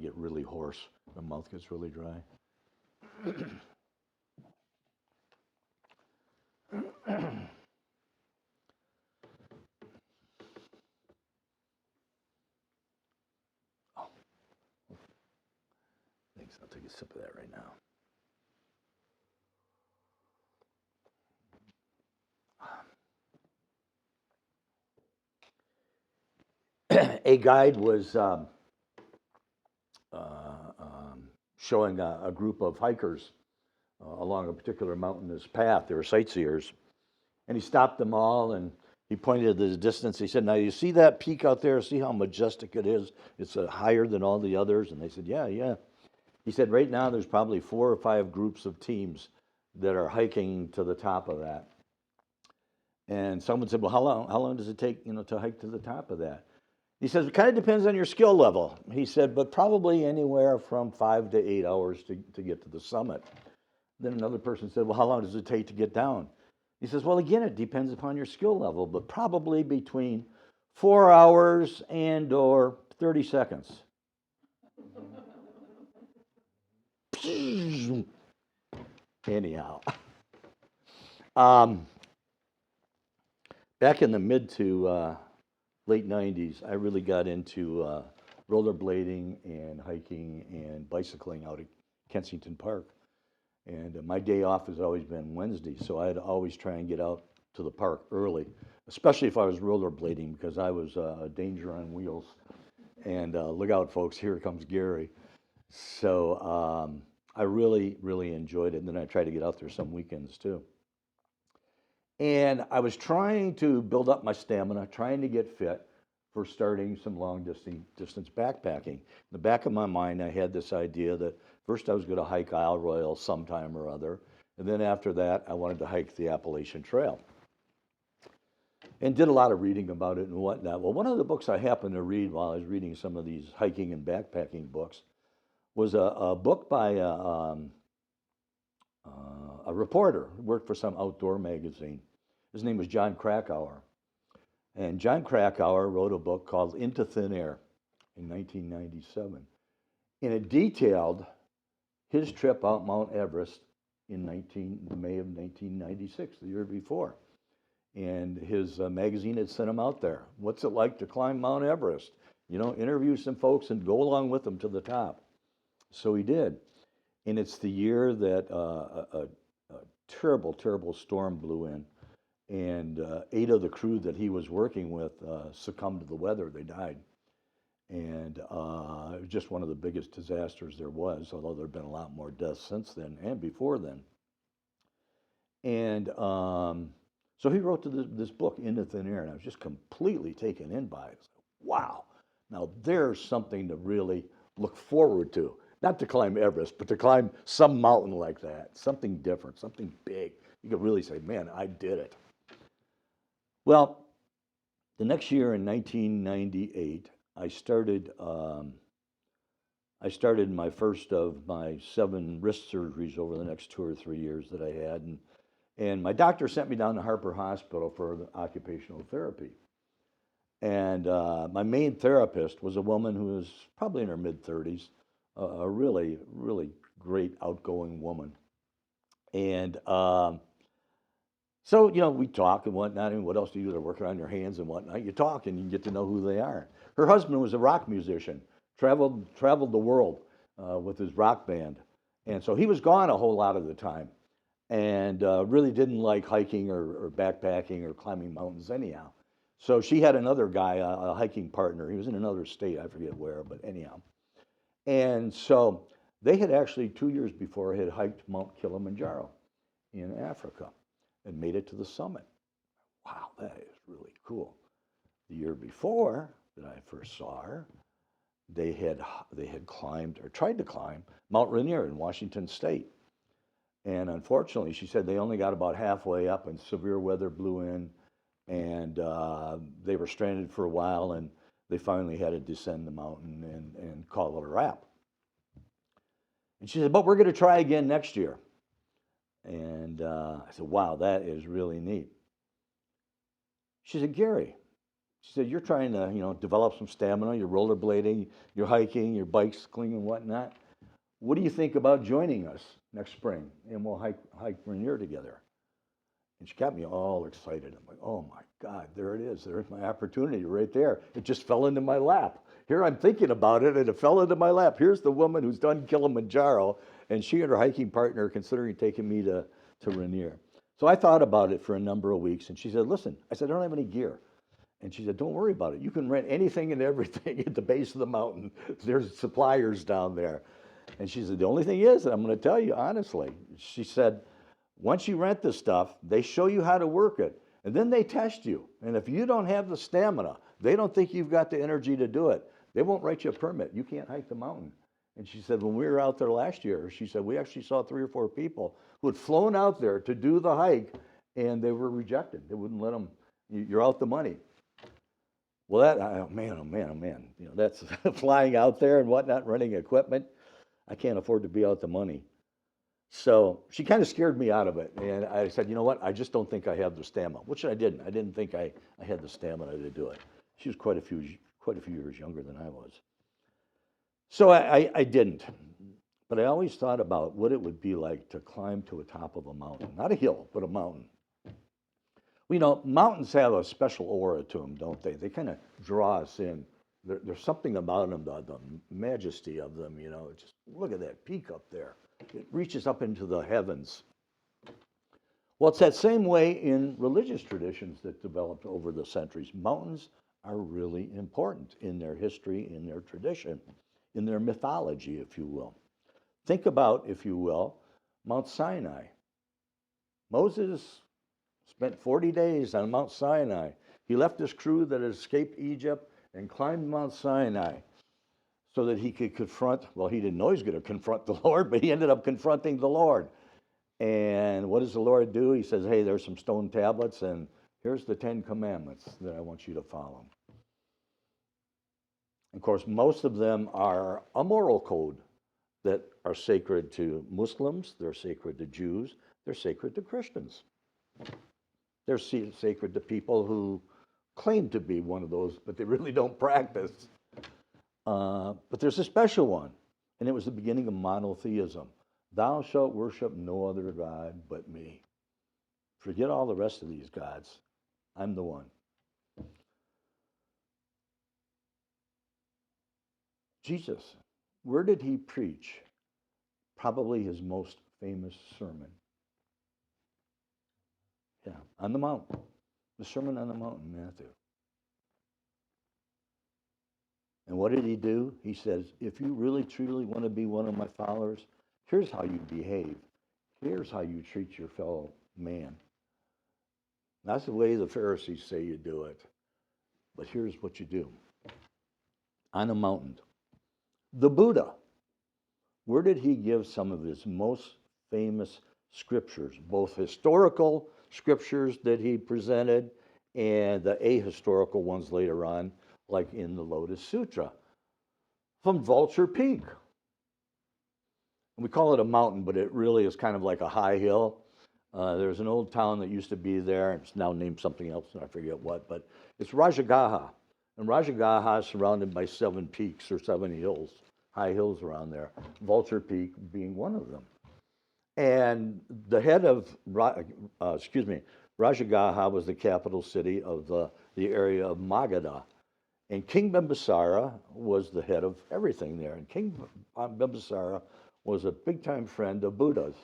get really hoarse. My mouth gets really dry. Oh, thanks. I'll take a sip of that right now. A guide was showing a group of hikers along a particular mountainous path. They were sightseers. And he stopped them all and he pointed at the distance. He said, now you see that peak out there? See how majestic it is? It's higher than all the others. And they said, yeah, yeah. He said, right now there's probably 4 or 5 groups of teams that are hiking to the top of that. And someone said, well, how long does it take, to hike to the top of that? He says, it kind of depends on your skill level. He said, but probably anywhere from 5 to 8 hours to get to the summit. Then another person said, well, how long does it take to get down? He says, well, again, it depends upon your skill level, but probably between 4 hours and or 30 seconds. Anyhow. Back in the mid to late 90s, I really got into rollerblading and hiking and bicycling out at Kensington Park. And my day off has always been Wednesday, so I'd always try and get out to the park early, especially if I was rollerblading, because I was a danger on wheels. And look out, folks, here comes Gary. So I really, really enjoyed it. And then I tried to get out there some weekends too. And I was trying to build up my stamina, trying to get fit for starting some long distance backpacking. In the back of my mind, I had this idea that first I was going to hike Isle Royale sometime or other, and then after that, I wanted to hike the Appalachian Trail. And did a lot of reading about it and whatnot. Well, one of the books I happened to read while I was reading some of these hiking and backpacking books was a book by a reporter who worked for some outdoor magazine. His name was John Krakauer. And John Krakauer wrote a book called Into Thin Air in 1997. And it detailed his trip out Mount Everest in May of 1996, the year before. And his magazine had sent him out there. What's it like to climb Mount Everest? Interview some folks and go along with them to the top. So he did. And it's the year that a terrible, terrible storm blew in. And 8 of the crew that he was working with succumbed to the weather. They died. And it was just one of the biggest disasters there was, although there have been a lot more deaths since then and before then. And so he wrote this book, Into Thin Air, and I was just completely taken in by it. Wow, now there's something to really look forward to. Not to climb Everest, but to climb some mountain like that, something different, something big. You could really say, man, I did it. Well, the next year in 1998, I started my first of my 7 wrist surgeries over the next 2 or 3 years that I had. And my doctor sent me down to Harper Hospital for occupational therapy. And my main therapist was a woman who was probably in her mid-30s, a really, really great outgoing woman. And so, we talk and whatnot, and what else do you do? They're working on your hands and whatnot. You talk and you get to know who they are. Her husband was a rock musician, traveled the world with his rock band. And so he was gone a whole lot of the time and really didn't like hiking or backpacking or climbing mountains anyhow. So she had another guy, a hiking partner. He was in another state, I forget where, but anyhow. And so they had actually 2 years before had hiked Mount Kilimanjaro in Africa and made it to the summit. Wow, that is really cool. The year before that I first saw her, they had climbed or tried to climb Mount Rainier in Washington State. And unfortunately, she said they only got about halfway up and severe weather blew in and they were stranded for a while and they finally had to descend the mountain and call it a wrap. And she said, but we're going to try again next year. And I said, wow, that is really neat. She said, Gary, She said, you're trying to, develop some stamina, you're rollerblading, you're hiking, you're bicycling and whatnot. What do you think about joining us next spring? And we'll hike Rainier together. And she got me all excited. I'm like, oh my God, there it is. There's my opportunity right there. It just fell into my lap. Here I'm thinking about it and it fell into my lap. Here's the woman who's done Kilimanjaro, and she and her hiking partner are considering taking me to Rainier. So I thought about it for a number of weeks, and she said, listen, I said, I don't have any gear. And she said, don't worry about it. You can rent anything and everything at the base of the mountain. There's suppliers down there. And she said, the only thing is, and I'm going to tell you honestly, she said, once you rent this stuff, they show you how to work it. And then they test you. And if you don't have the stamina, they don't think you've got the energy to do it, they won't write you a permit. You can't hike the mountain. And she said, when we were out there last year, she said, we actually saw 3 or 4 people who had flown out there to do the hike, and they were rejected. They wouldn't let them, you're out the money. Well, oh man. That's flying out there and whatnot, running equipment. I can't afford to be out the money. So she kind of scared me out of it. And I said, you know what? I just don't think I have the stamina, which I didn't. I didn't think I had the stamina to do it. She was quite a few years younger than I was. So I didn't. But I always thought about what it would be like to climb to the top of a mountain. Not a hill, but a mountain. Well, mountains have a special aura to them, don't they? They kind of draw us in. There's something about them, the majesty of them, just look at that peak up there. It reaches up into the heavens. Well, it's that same way in religious traditions that developed over the centuries. Mountains are really important in their history, in their tradition, in their mythology, if you will. Think about, if you will, Mount Sinai. Moses spent 40 days on Mount Sinai. He left his crew that had escaped Egypt and climbed Mount Sinai so that he could confront, well, he didn't know he was going to confront the Lord, but he ended up confronting the Lord. And what does the Lord do? He says, hey, there's some stone tablets, and here's the 10 commandments that I want you to follow. Of course, most of them are a moral code that are sacred to Muslims, they're sacred to Jews, they're sacred to Christians. They're sacred to people who claim to be one of those, but they really don't practice. But there's a special one, and it was the beginning of monotheism. Thou shalt worship no other God but me. Forget all the rest of these gods. I'm the one. Jesus, where did he preach? Probably his most famous sermon. Yeah, on the mountain. The Sermon on the Mount in Matthew. And what did he do? He says, if you really truly want to be one of my followers, here's how you behave. Here's how you treat your fellow man. That's the way the Pharisees say you do it. But here's what you do. On a mountain. The Buddha, where did he give some of his most famous scriptures, both historical scriptures that he presented and the ahistorical ones later on, like in the Lotus Sutra, from Vulture Peak. We call it a mountain, but it really is kind of like a high hill. There's an old town that used to be there, and it's now named something else, and I forget what, but it's Rajagaha. And Rajagaha is surrounded by 7 peaks or 7 hills, high hills around there, Vulture Peak being one of them. And the head of, Rajagaha was the capital city of the area of Magadha. And King Bimbisara was the head of everything there. And King Bimbisara was a big-time friend of Buddha's.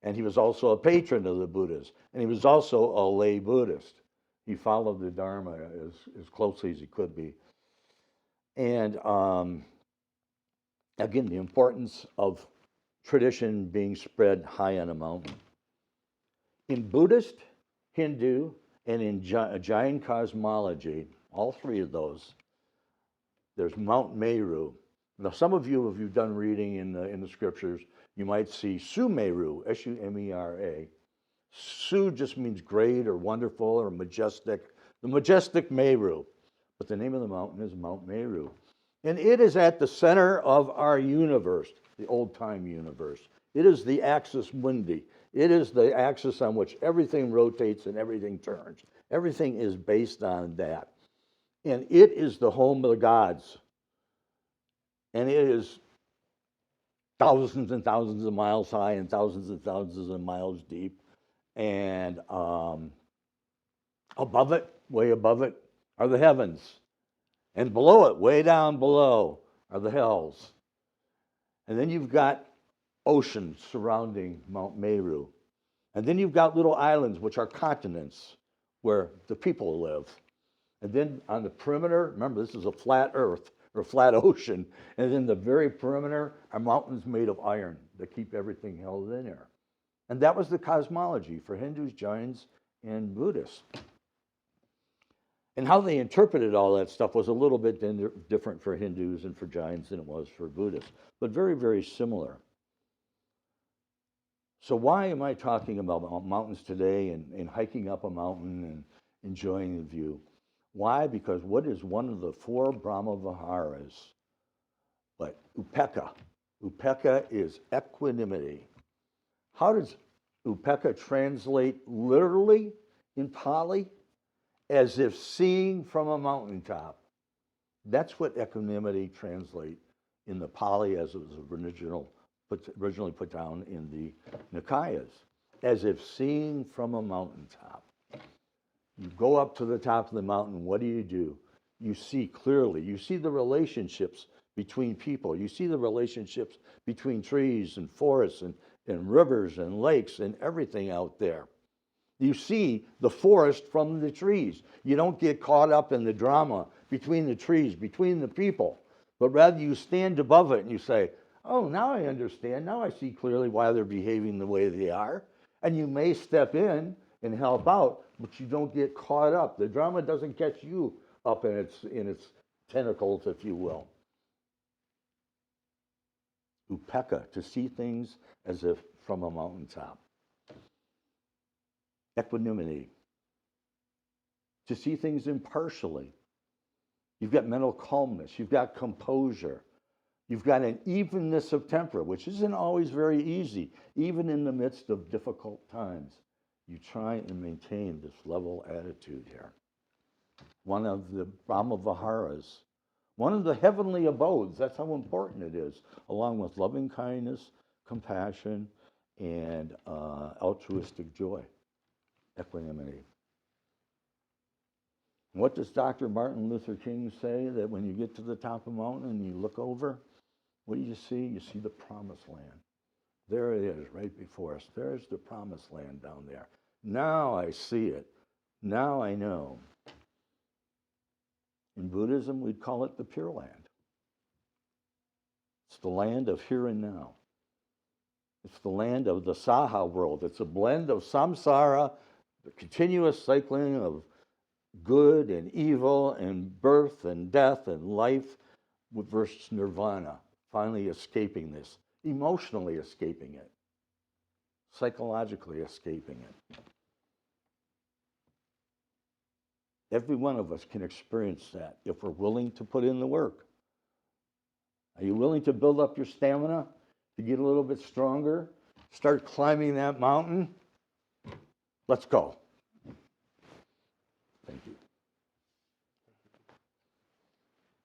And he was also a patron of the Buddhas. And he was also a lay Buddhist. He followed the Dharma as closely as he could be. And again, the importance of tradition being spread high on a mountain. In Buddhist, Hindu, and in Jain cosmology, all 3 of those, there's Mount Meru. Now, some of you, if you've done reading in the scriptures, you might see Sumeru, S-U-M-E-R-A. Su just means great or wonderful or majestic. The majestic Meru. But the name of the mountain is Mount Meru. And it is at the center of our universe, the old-time universe. It is the axis mundi. It is the axis on which everything rotates and everything turns. Everything is based on that. And it is the home of the gods. And it is thousands and thousands of miles high and thousands of miles deep. And above it, way above it, are the heavens. And below it, way down below, are the hells. And then you've got oceans surrounding Mount Meru. And then you've got little islands, which are continents, where the people live. And then on the perimeter, remember, this is a flat earth, or flat ocean. And then the very perimeter are mountains made of iron that keep everything held in there. And that was the cosmology for Hindus, Jains, and Buddhists. And how they interpreted all that stuff was a little bit different for Hindus and for Jains than it was for Buddhists, but very, very similar. So why am I talking about mountains today and hiking up a mountain and enjoying the view? Why? Because what is one of the 4 Brahma Viharas? But upekkha. Upekkha is equanimity. How does upekkha translate literally in Pali? As if seeing from a mountaintop. That's what equanimity translates in the Pali as it was originally put down in the Nikayas. As if seeing from a mountaintop. You go up to the top of the mountain, what do? You see clearly. You see the relationships between people. You see the relationships between trees and forests and rivers and lakes and everything out there. You see the forest from the trees. You don't get caught up in the drama between the trees, between the people, but rather you stand above it and you say, oh, now I understand. Now I see clearly why they're behaving the way they are. And you may step in and help out, but you don't get caught up. The drama doesn't catch you up in its tentacles, if you will. Upekkha, to see things as if from a mountaintop. Equanimity, to see things impartially. You've got mental calmness, you've got composure, you've got an evenness of temper, which isn't always very easy, even in the midst of difficult times. You try and maintain this level attitude here. One of the Brahma Viharas, one of the heavenly abodes, that's how important it is, along with loving kindness, compassion, and altruistic joy. Equanimity. What does Dr. Martin Luther King say? That when you get to the top of the mountain and you look over, what do you see? You see the promised land. There it is, right before us. There's the promised land down there. Now I see it. Now I know. In Buddhism, we'd call it the Pure Land. It's the land of here and now. It's the land of the Saha world. It's a blend of samsara, the continuous cycling of good and evil and birth and death and life versus nirvana, finally escaping this, emotionally escaping it, psychologically escaping it. Every one of us can experience that if we're willing to put in the work. Are you willing to build up your stamina to get a little bit stronger? Start climbing that mountain? Let's go.